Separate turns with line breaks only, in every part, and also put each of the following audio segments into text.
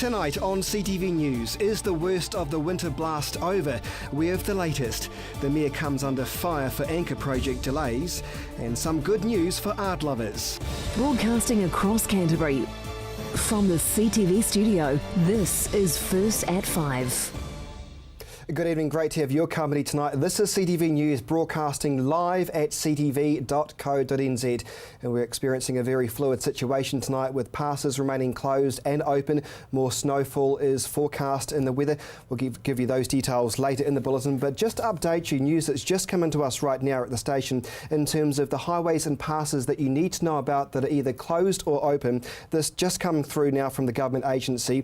Tonight on CTV News, is the worst of the winter blast over? We have the latest. The Mayor comes under fire for anchor project delays, and some good news for art lovers.
Broadcasting across Canterbury, from the CTV studio, this is First at 5.
Good evening, great to have your company tonight. This is CTV News broadcasting live at ctv.co.nz, and we're experiencing a very fluid situation tonight with passes remaining closed and open. More snowfall is forecast in the weather. We'll give you those details later in the bulletin, but just to update you, news that's just come into us right now at the station in terms of the highways and passes that you need to know about that are either closed or open. This just come through now from the government agency.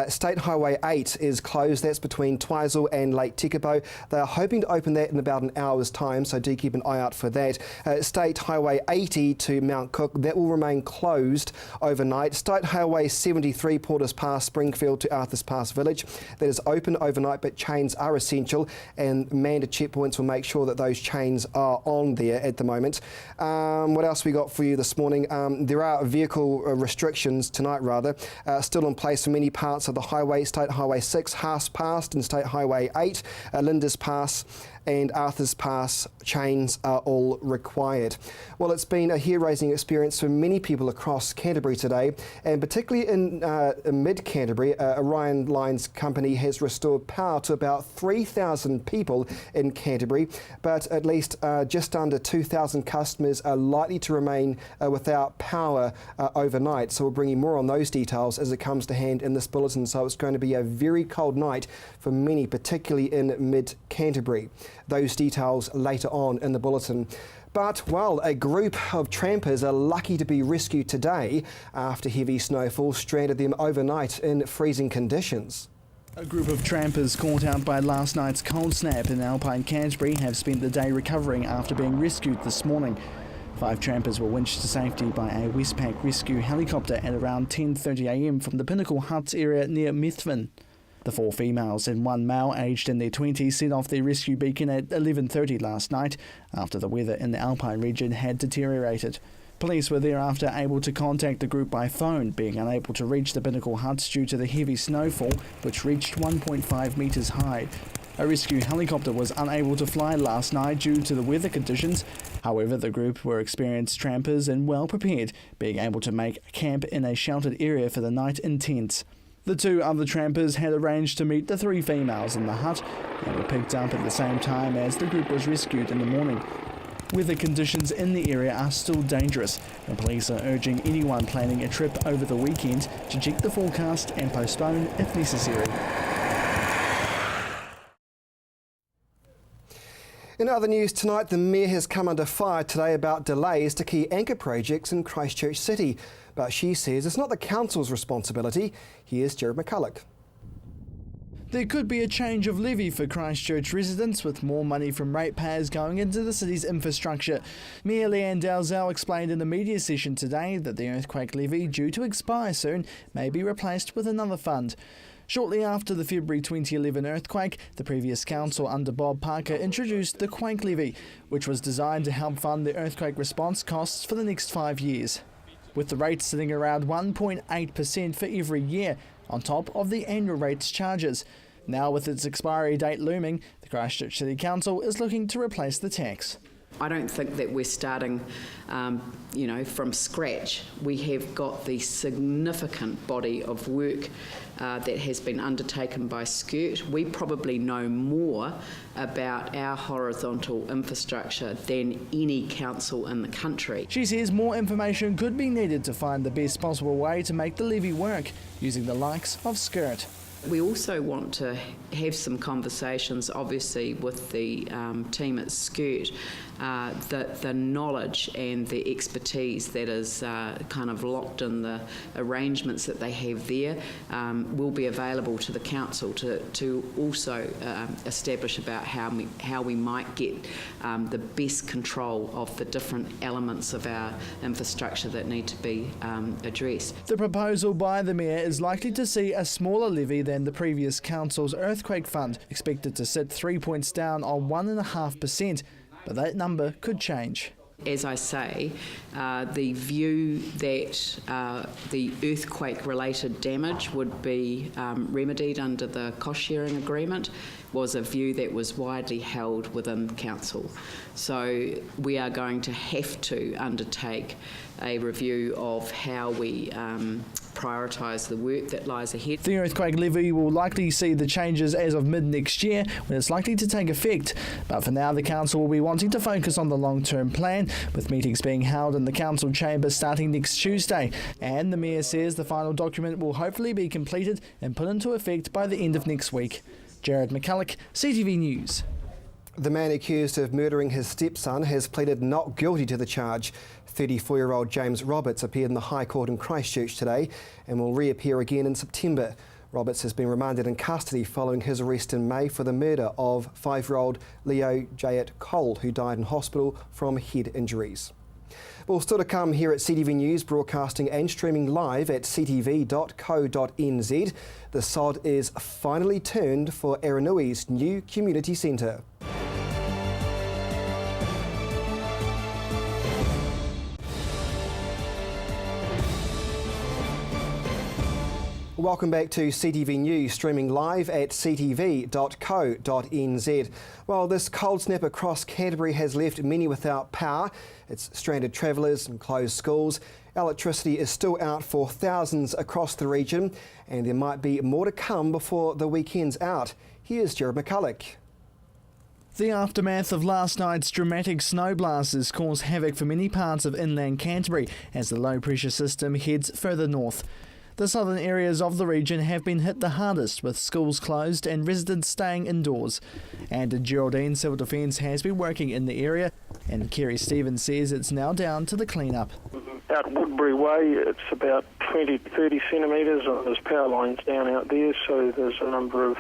State Highway 8 is closed. That's between Twizel and Lake Tekapo. They are hoping to open that in about an hour's time, so do keep an eye out for that. State Highway 80 to Mount Cook, that will remain closed overnight. State Highway 73 Porters Pass Springfield to Arthurs Pass Village, that is open overnight, but chains are essential, and manned checkpoints will make sure that those chains are on there at the moment. What else we got for you this morning? There are vehicle restrictions tonight, still in place for many parts of the highway. State Highway 6, Haas Pass, and State Highway 8, Linda's Pass and Arthur's Pass chains are all required. Well, it's been a hair-raising experience for many people across Canterbury today, and particularly in mid-Canterbury, Orion Lines company has restored power to about 3,000 people in Canterbury, but at least just under 2,000 customers are likely to remain without power overnight. So we'll bring you more on those details as it comes to hand in this bulletin. So it's going to be a very cold night for many, particularly in mid-Canterbury. Those details later on in the bulletin. But, well, a group of trampers are lucky to be rescued today after heavy snowfall stranded them overnight in freezing conditions.
A group of trampers caught out by last night's cold snap in Alpine Canterbury have spent the day recovering after being rescued this morning. 5 trampers were winched to safety by a Westpac rescue helicopter at around 10:30 a.m. from the Pinnacle Huts area near Methven. The 4 females and 1 male aged in their 20s set off their rescue beacon at 11:30 last night after the weather in the Alpine region had deteriorated. Police were thereafter able to contact the group by phone, being unable to reach the Pinnacle Huts due to the heavy snowfall, which reached 1.5 metres high. A rescue helicopter was unable to fly last night due to the weather conditions. However, the group were experienced trampers and well prepared, being able to make camp in a sheltered area for the night in tents. The 2 other trampers had arranged to meet the 3 females in the hut and were picked up at the same time as the group was rescued in the morning. Weather conditions in the area are still dangerous, and police are urging anyone planning a trip over the weekend to check the forecast and postpone if necessary.
In other news tonight, the Mayor has come under fire today about delays to key anchor projects in Christchurch City. But she says it's not the council's responsibility. Here's Jared McCulloch.
There could be a change of levy for Christchurch residents, with more money from ratepayers going into the city's infrastructure. Mayor Leanne Dalzell explained in a media session today that the earthquake levy, due to expire soon, may be replaced with another fund. Shortly after the February 2011 earthquake, the previous council under Bob Parker introduced the Quake Levy, which was designed to help fund the earthquake response costs for the next 5 years, with the rate sitting around 1.8% for every year, on top of the annual rates charges. Now, with its expiry date looming, the Christchurch City Council is looking to replace the tax.
I don't think that we're starting, from scratch. We have got the significant body of work that has been undertaken by SCIRT. We probably know more about our horizontal infrastructure than any council in the country.
She says more information could be needed to find the best possible way to make the levy work, using the likes of SCIRT.
We also want to have some conversations, obviously, with the team at SCIRT, the knowledge and the expertise that is kind of locked in the arrangements that they have there will be available to the council to also establish about how we might get the best control of the different elements of our infrastructure that need to be addressed.
The proposal by the Mayor is likely to see a smaller levy than the previous council's earthquake fund, expected to sit 3 points down on 1.5%, but that number could change.
As I say, the view that the earthquake-related damage would be remedied under the cost-sharing agreement was a view that was widely held within council. So we are going to have to undertake a review of how we prioritise the work that lies ahead.
The earthquake levy will likely see the changes as of mid-next year when it's likely to take effect. But for now, the council will be wanting to focus on the long-term plan, with meetings being held in the council chamber starting next Tuesday. And the Mayor says the final document will hopefully be completed and put into effect by the end of next week. Jared McCulloch, CTV News.
The man accused of murdering his stepson has pleaded not guilty to the charge. 34-year-old James Roberts appeared in the High Court in Christchurch today and will reappear again in September. Roberts has been remanded in custody following his arrest in May for the murder of 5-year-old Leo Jayat Cole, who died in hospital from head injuries. Well, still to come here at CTV News, broadcasting and streaming live at ctv.co.nz. The sod is finally turned for Aranui's new community centre. Welcome back to CTV News, streaming live at ctv.co.nz. Well, this cold snap across Canterbury has left many without power. It's stranded travellers and closed schools. Electricity is still out for thousands across the region, and there might be more to come before the weekend's out. Here's Jared McCulloch.
The aftermath of last night's dramatic snow blasts has caused havoc for many parts of inland Canterbury as the low-pressure system heads further north. The southern areas of the region have been hit the hardest, with schools closed and residents staying indoors. And in Geraldine, Civil Defence has been working in the area, and Kerry Stevens says it's now down to the clean-up.
Out Woodbury Way, it's about 20 to 30 centimetres, and there's power lines down out there, so there's a number of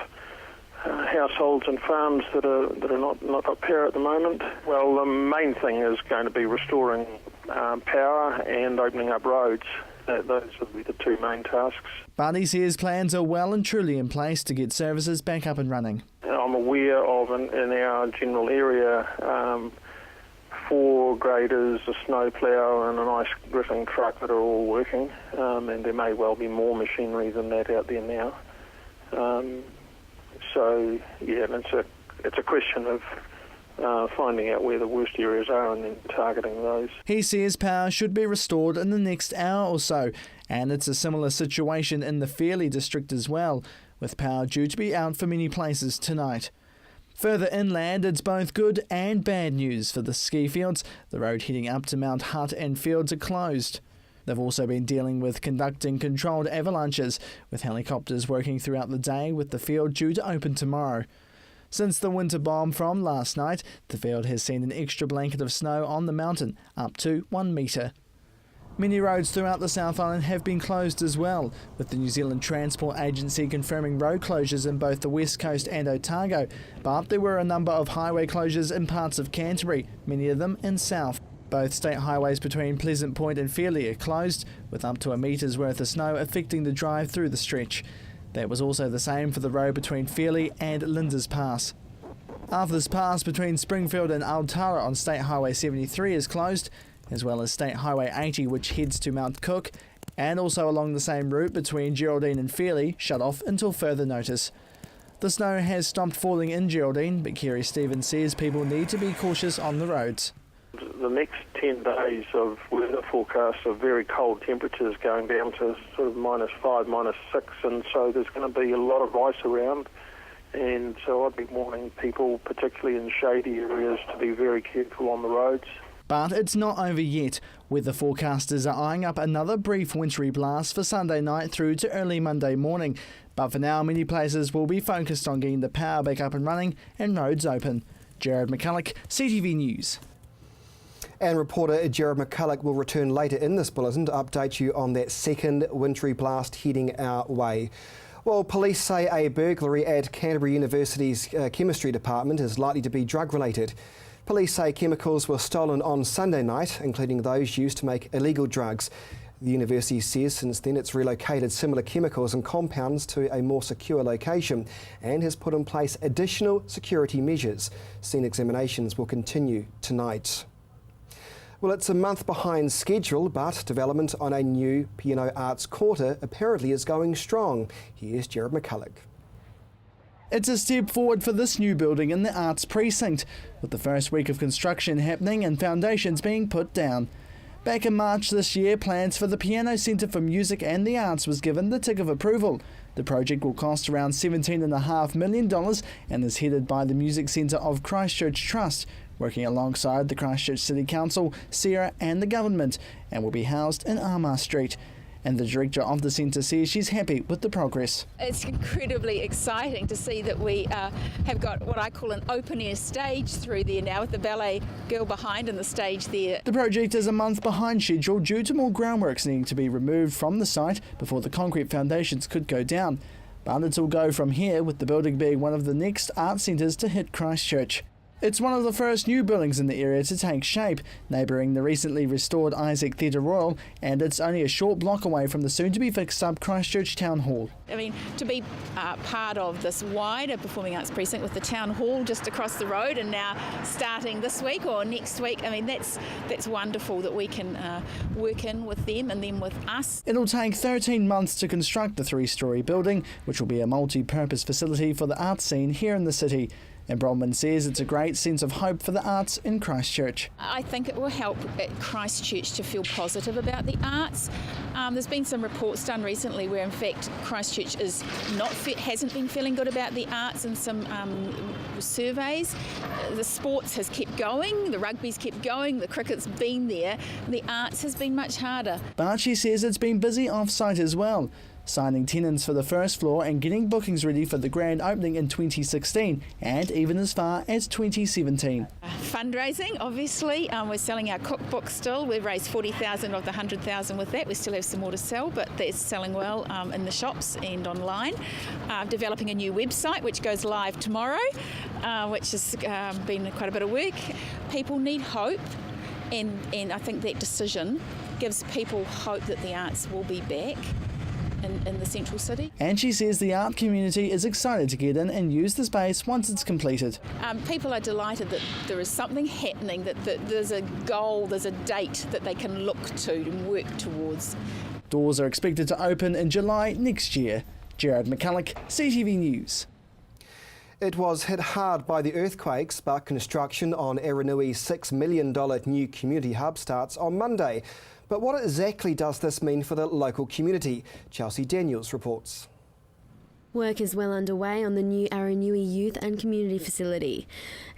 households and farms that are not got power at the moment. Well, the main thing is going to be restoring power and opening up roads. Those will be the two main tasks.
But he says plans are well and truly in place to get services back up and running.
I'm aware of, in our general area, 4 graders, a snowplough and an ice gritting truck that are all working, and there may well be more machinery than that out there now. So, yeah, it's a question of finding out where the worst areas are and then targeting those.
He says power should be restored in the next hour or so, and it's a similar situation in the Fairlie district as well, with power due to be out for many places tonight. Further inland, it's both good and bad news for the ski fields. The road heading up to Mount Hutt and Fields are closed. They've also been dealing with conducting controlled avalanches, with helicopters working throughout the day, with the field due to open tomorrow. Since the winter bomb from last night, the field has seen an extra blanket of snow on the mountain, up to 1 metre. Many roads throughout the South Island have been closed as well, with the New Zealand Transport Agency confirming road closures in both the West Coast and Otago, but there were a number of highway closures in parts of Canterbury, many of them in South. Both state highways between Pleasant Point and Fairlie are closed, with up to a metre's worth of snow affecting the drive through the stretch. That was also the same for the road between Fairlie and Linda's Pass. Arthur's Pass between Springfield and Altara on State Highway 73 is closed, as well as State Highway 80, which heads to Mount Cook, and also along the same route between Geraldine and Fairlie, shut off until further notice. The snow has stopped falling in Geraldine, but Kerry Stevens says people need to be cautious on the roads.
The next 10 days of weather forecasts of very cold temperatures going down to sort of -5, -6, and so there's going to be a lot of ice around, and so I'd be warning people, particularly in shady areas, to be very careful on the roads.
But it's not over yet. Weather forecasters are eyeing up another brief wintry blast for Sunday night through to early Monday morning, but for now many places will be focused on getting the power back up and running and roads open. Jared McCulloch, CTV News.
And reporter Jared McCulloch will return later in this bulletin to update you on that second wintry blast heading our way. Well, police say a burglary at Canterbury University's chemistry department is likely to be drug-related. Police say chemicals were stolen on Sunday night, including those used to make illegal drugs. The university says since then it's relocated similar chemicals and compounds to a more secure location and has put in place additional security measures. Scene examinations will continue tonight. Well, it's a month behind schedule, but development on a new P&O Arts Quarter apparently is going strong. Here's Jared McCulloch.
It's a step forward for this new building in the Arts Precinct, with the first week of construction happening and foundations being put down. Back in March this year, plans for the Piano Centre for Music and the Arts was given the tick of approval. The project will cost around $17.5 million and is headed by the Music Centre of Christchurch Trust, working alongside the Christchurch City Council, Sarah and the government, and will be housed in Armour Street. And the director of the centre says she's happy with the progress.
It's incredibly exciting to see that we have got what I call an open-air stage through there now with the ballet girl behind and the stage there.
The project is a month behind schedule due to more groundworks needing to be removed from the site before the concrete foundations could go down. But it'll go from here, with the building being one of the next art centres to hit Christchurch. It's one of the first new buildings in the area to take shape, neighbouring the recently restored Isaac Theatre Royal, and it's only a short block away from the soon-to-be fixed-up Christchurch Town Hall.
I mean, to be part of this wider performing arts precinct with the Town Hall just across the road, and now starting this week or next week, I mean, that's wonderful that we can work in with them and them with us.
It'll take 13 months to construct the three-storey building, which will be a multi-purpose facility for the arts scene here in the city. And Bronwyn says it's a great sense of hope for the arts in Christchurch.
I think it will help Christchurch to feel positive about the arts. There's been some reports done recently where in fact Christchurch hasn't been feeling good about the arts in some surveys. The sports has kept going, the rugby's kept going, the cricket's been there, the arts has been much harder.
But she says it's been busy off-site as well, signing tenants for the first floor and getting bookings ready for the grand opening in 2016 and even as far as 2017.
Fundraising, obviously. We're selling our cookbook still. We've raised 40,000 of the 100,000 with that. We still have some more to sell, but that's selling well in the shops and online. Developing a new website which goes live tomorrow, which has been quite a bit of work. People need hope, and I think that decision gives people hope that the arts will be back in the central city.
And she says the art community is excited to get in and use the space once it's completed.
People are delighted that there is something happening, that there's a goal, there's a date that they can look to and work towards.
Doors are expected to open in July next year. Jared McCulloch, CTV News.
It was hit hard by the earthquakes, but construction on Aranui's $6 million new community hub starts on Monday. But what exactly does this mean for the local community? Chelsea Daniels reports.
Work is well underway on the new Aranui Youth and Community Facility,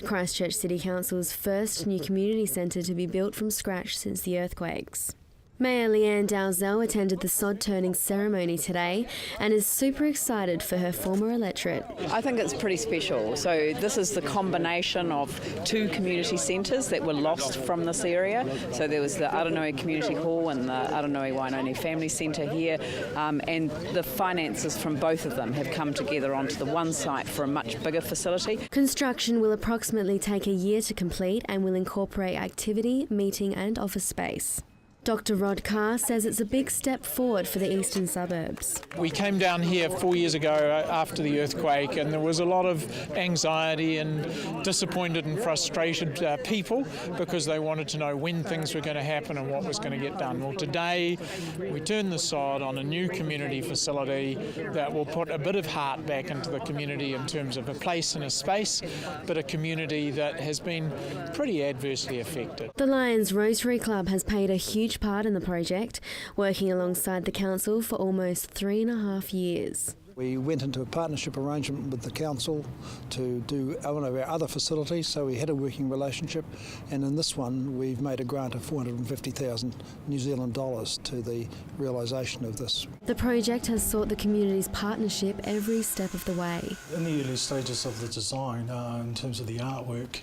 Christchurch City Council's first new community centre to be built from scratch since the earthquakes. Mayor Leanne Dalzell attended the sod turning ceremony today and is super excited for her former electorate.
I think it's pretty special. So this is the combination of two community centres that were lost from this area. So there was the Aranui Community Hall and the Aranui Wainoni Family Centre here, and the finances from both of them have come together onto the one site for a much bigger facility.
Construction will approximately take a year to complete and will incorporate activity, meeting and office space. Dr Rod Carr says it's a big step forward for the eastern suburbs.
We came down here 4 years ago after the earthquake, and there was a lot of anxiety and disappointed and frustrated people because they wanted to know when things were going to happen and what was going to get done. Well, today we turned the sod on a new community facility that will put a bit of heart back into the community in terms of a place and a space, but a community that has been pretty adversely affected.
The Lions Rotary Club has played a huge part in the project, working alongside the council for almost 3.5 years.
We went into a partnership arrangement with the council to do one of our other facilities, so we had a working relationship, and in this one we've made a grant of 450,000 New Zealand dollars to the realisation of this.
The project has sought the community's partnership every step of the way.
In the early stages of the design, in terms of the artwork,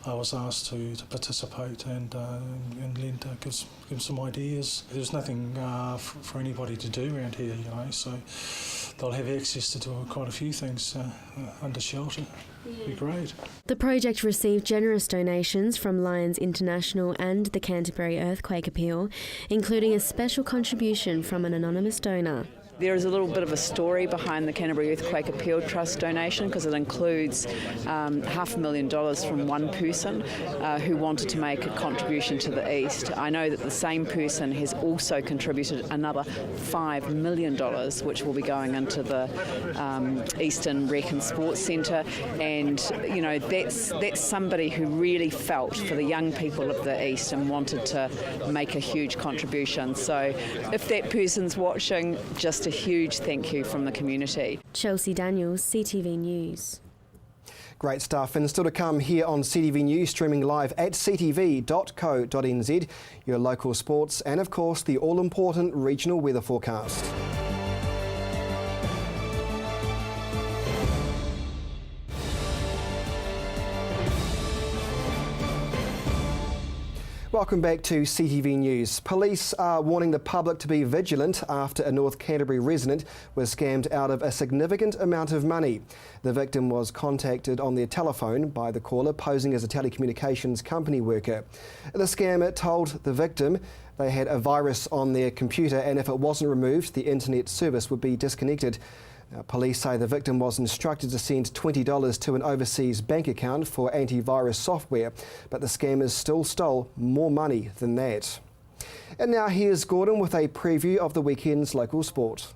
I was asked to participate and give some ideas. There's nothing for anybody to do around here, so they'll have access to do quite a few things under shelter. It'd be great.
The project received generous donations from Lions International and the Canterbury Earthquake Appeal, including a special contribution from an anonymous donor.
There is a little bit of a story behind the Canterbury Earthquake Appeal Trust donation, because it includes $500,000 from one person who wanted to make a contribution to the East. I know that the same person has also contributed another $5 million, which will be going into the Eastern Rec and Sports Centre, and you know that's somebody who really felt for the young people of the East and wanted to make a huge contribution. So if that person's watching, just a huge thank you from the community.
Chelsea Daniels, CTV News.
Great stuff, and still to come here on CTV News, streaming live at ctv.co.nz, your local sports and of course the all-important regional weather forecast. Welcome back to CTV News. Police are warning the public to be vigilant after a North Canterbury resident was scammed out of a significant amount of money. The victim was contacted on their telephone by the caller posing as a telecommunications company worker. The scammer told the victim they had a virus on their computer and if it wasn't removed, the internet service would be disconnected. Now, police say the victim was instructed to send $20 to an overseas bank account for antivirus software, but the scammers still stole more money than that. And now here's Gordon with a preview of the weekend's local sport.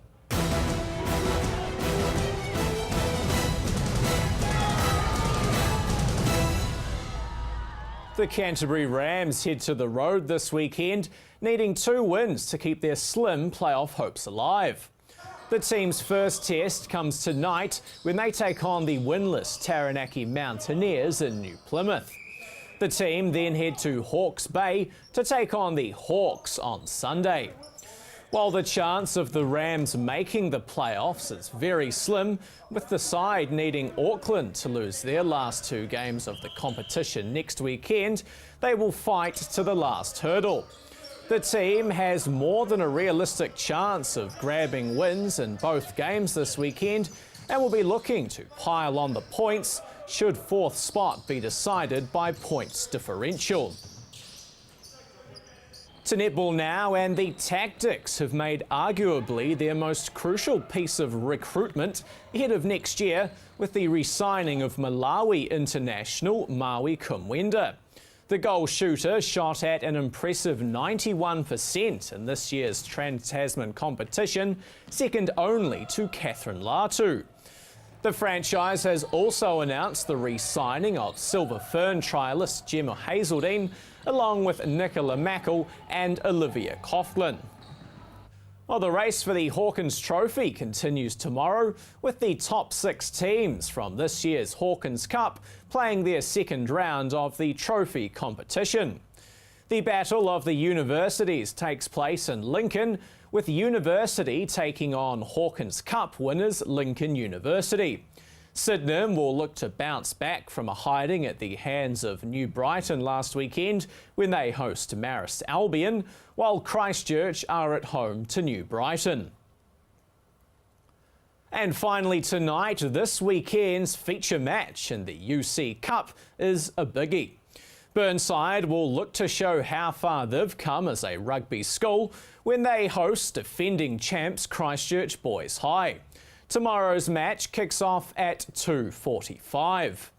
The Canterbury Rams head to the road this weekend, needing 2 wins to keep their slim playoff hopes alive. The team's first test comes tonight when they take on the winless Taranaki Mountaineers in New Plymouth. The team then head to Hawke's Bay to take on the Hawks on Sunday. While the chance of the Rams making the playoffs is very slim, with the side needing Auckland to lose their last 2 games of the competition next weekend, they will fight to the last hurdle. The team has more than a realistic chance of grabbing wins in both games this weekend and will be looking to pile on the points should 4th spot be decided by points differential. To netball now, and the Tactics have made arguably their most crucial piece of recruitment ahead of next year with the re-signing of Malawi international Maui Kumwenda. The goal shooter shot at an impressive 91% in this year's Trans-Tasman competition, second only to Catherine Latu. The franchise has also announced the re-signing of Silver Fern trialist Gemma Hazeldine, along with Nicola Mackle and Olivia Coughlin. Well, the race for the Hawkins Trophy continues tomorrow, with the top 6 teams from this year's Hawkins Cup playing their second round of the trophy competition. The Battle of the Universities takes place in Lincoln, with University taking on Hawkins Cup winners Lincoln University. Sydenham will look to bounce back from a hiding at the hands of New Brighton last weekend when they host Marist Albion, while Christchurch are at home to New Brighton. And finally tonight, this weekend's feature match in the UC Cup is a biggie. Burnside will look to show how far they've come as a rugby school when they host defending champs Christchurch Boys High. Tomorrow's match kicks off at 2:45.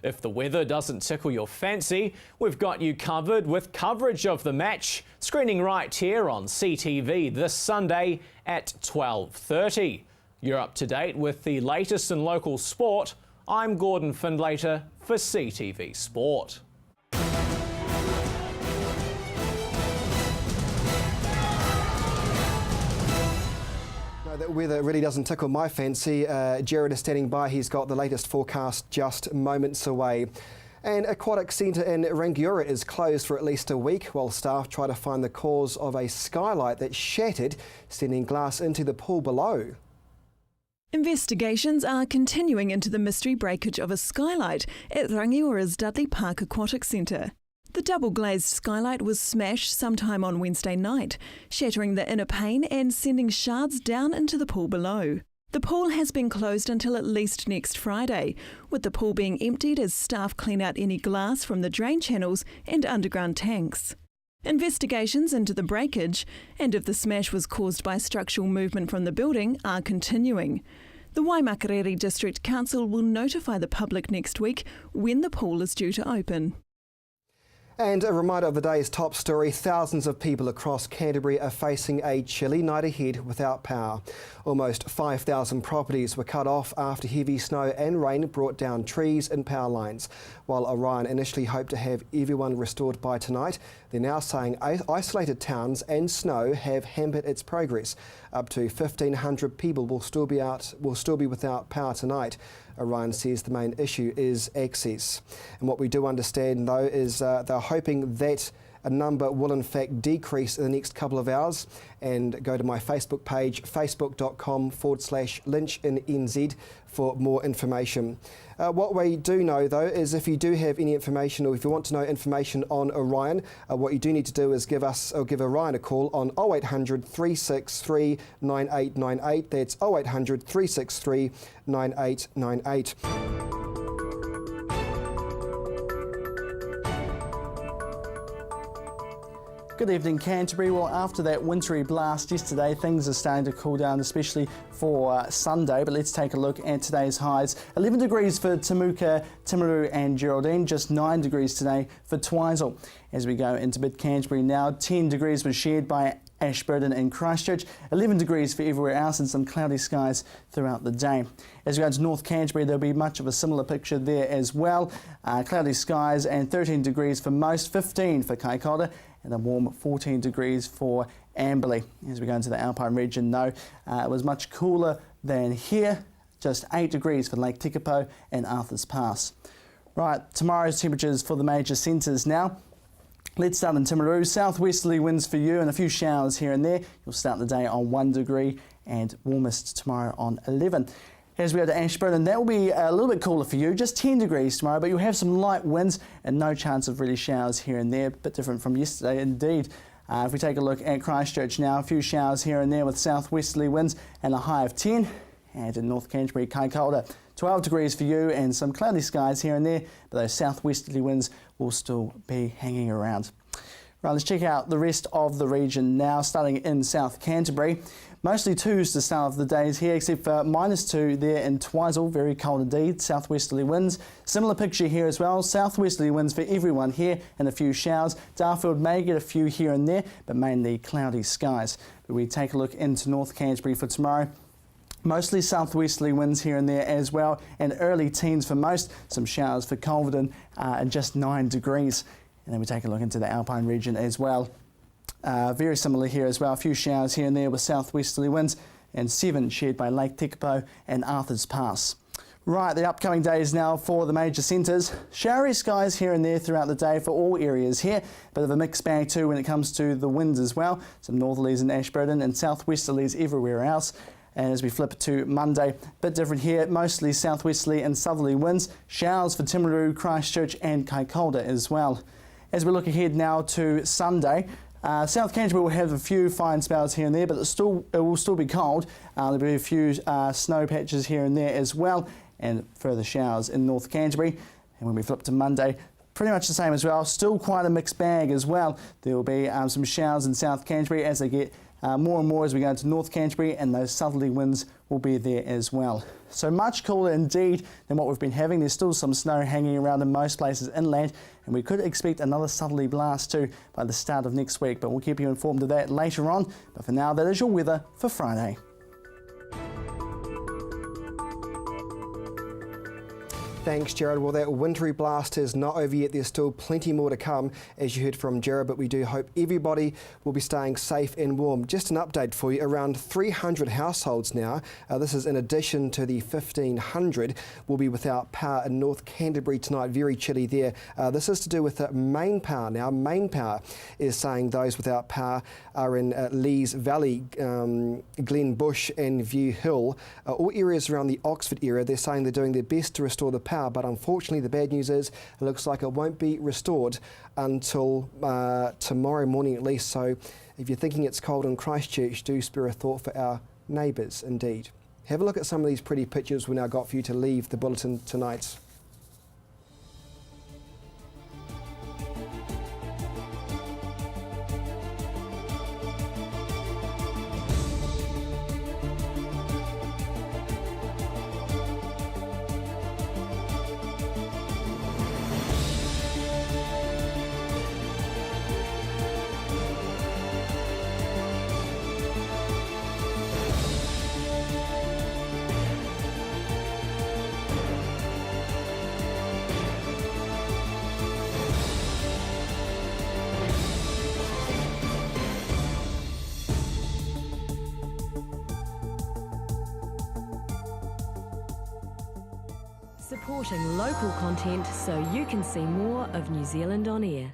If the weather doesn't tickle your fancy, we've got you covered with coverage of the match, screening right here on CTV this Sunday at 12:30. You're up to date with the latest in local sport. I'm Gordon Findlater for CTV Sport.
That weather really doesn't tickle my fancy. Jared is standing by. He's got the latest forecast just moments away. An aquatic centre in Rangiora is closed for at least a week while staff try to find the cause of a skylight that shattered, sending glass into the pool below.
Investigations are continuing into the mystery breakage of a skylight at Rangiora's Dudley Park Aquatic Centre. The double-glazed skylight was smashed sometime on Wednesday night, shattering the inner pane and sending shards down into the pool below. The pool has been closed until at least next Friday, with the pool being emptied as staff clean out any glass from the drain channels and underground tanks. Investigations into the breakage and if the smash was caused by structural movement from the building are continuing. The Waimakariri District Council will notify the public next week when the pool is due to open.
And a reminder of the day's top story, thousands of people across Canterbury are facing a chilly night ahead without power. Almost 5,000 properties were cut off after heavy snow and rain brought down trees and power lines. While Orion initially hoped to have everyone restored by tonight, they're now saying isolated towns and snow have hampered its progress. Up to 1,500 people will still be without power tonight. Orion says the main issue is access. And what we do understand though is they're hoping that a number will in fact decrease in the next couple of hours. And go to my Facebook page, facebook.com/LynchInNZ for more information. What we do know though is if you do have any information or if you want to know information on Orion, what you do need to do is give Orion a call on 0800 363 9898. That's 0800 363 9898.
Good evening, Canterbury. Well, after that wintry blast yesterday, things are starting to cool down, especially for Sunday. But let's take a look at today's highs. 11 degrees for Temuka, Timaru and Geraldine, just 9 degrees today for Twizel. As we go into mid-Canterbury now, 10 degrees was shared by Ashburton and Christchurch, 11 degrees for everywhere else and some cloudy skies throughout the day. As we go to North Canterbury, there'll be much of a similar picture there as well. Cloudy skies and 13 degrees for most, 15 for Kaikoura, and a warm 14 degrees for Amberley. As we go into the Alpine region, though, it was much cooler than here, just 8 degrees for Lake Tekapo and Arthur's Pass. Right, tomorrow's temperatures for the major centres now. Let's start in Timaru. Southwesterly winds for you and a few showers here and there. You'll start the day on 1 degree and warmest tomorrow on 11. As we go to Ashburton, that will be a little bit cooler for you, just 10 degrees tomorrow, but you'll have some light winds and no chance of really showers here and there, a bit different from yesterday indeed. If we take a look at Christchurch now, a few showers here and there with southwesterly winds and a high of 10. And in North Canterbury, Kaikoura, 12 degrees for you and some cloudy skies here and there, but those southwesterly winds will still be hanging around. Right, let's check out the rest of the region now, starting in South Canterbury. Mostly 2s to start off the days here, except for -2 there in Twizel, very cold indeed, southwesterly winds. Similar picture here as well, southwesterly winds for everyone here and a few showers. Darfield may get a few here and there, but mainly cloudy skies. But we take a look into North Canterbury for tomorrow. Mostly southwesterly winds here and there as well, and early teens for most, some showers for Culverden and just 9 degrees. And then we take a look into the Alpine region as well. Very similar here as well, a few showers here and there with southwesterly winds, and 7 shared by Lake Tekapo and Arthur's Pass. Right, the upcoming days now for the major centres. Showery skies here and there throughout the day for all areas here. Bit of a mixed bag too when it comes to the winds as well. Some northerlies in Ashburton and southwesterlies everywhere else. And as we flip to Monday, a bit different here, mostly southwesterly and southerly winds. Showers for Timaru, Christchurch and Kaikoura as well. As we look ahead now to Sunday, South Canterbury will have a few fine spells here and there, but it will still be cold. There'll be a few snow patches here and there as well, and further showers in North Canterbury. And when we flip to Monday, pretty much the same as well. Still quite a mixed bag as well. There will be some showers in South Canterbury as they get more and more as we go into North Canterbury, and those southerly winds will be there as well. So much cooler indeed than what we've been having. There's still some snow hanging around in most places inland, and we could expect another southerly blast too by the start of next week, but we'll keep you informed of that later on. But for now, that is your weather for Friday.
Thanks, Jared. Well, that wintry blast is not over yet. There's still plenty more to come, as you heard from Jared, but we do hope everybody will be staying safe and warm. Just an update for you, around 300 households now, this is in addition to the 1,500, will be without power in North Canterbury tonight. Very chilly there. This is to do with main power now. Main power is saying those without power are in Lees Valley, Glen Bush and View Hill, all areas around the Oxford area. They're saying they're doing their best to restore the power, but unfortunately the bad news is it looks like it won't be restored until tomorrow morning at least. So if you're thinking it's cold in Christchurch, do spare a thought for our neighbours indeed. Have a look at some of these pretty pictures we now got for you to leave the bulletin tonight.
Supporting local content so you can see more of New Zealand on air.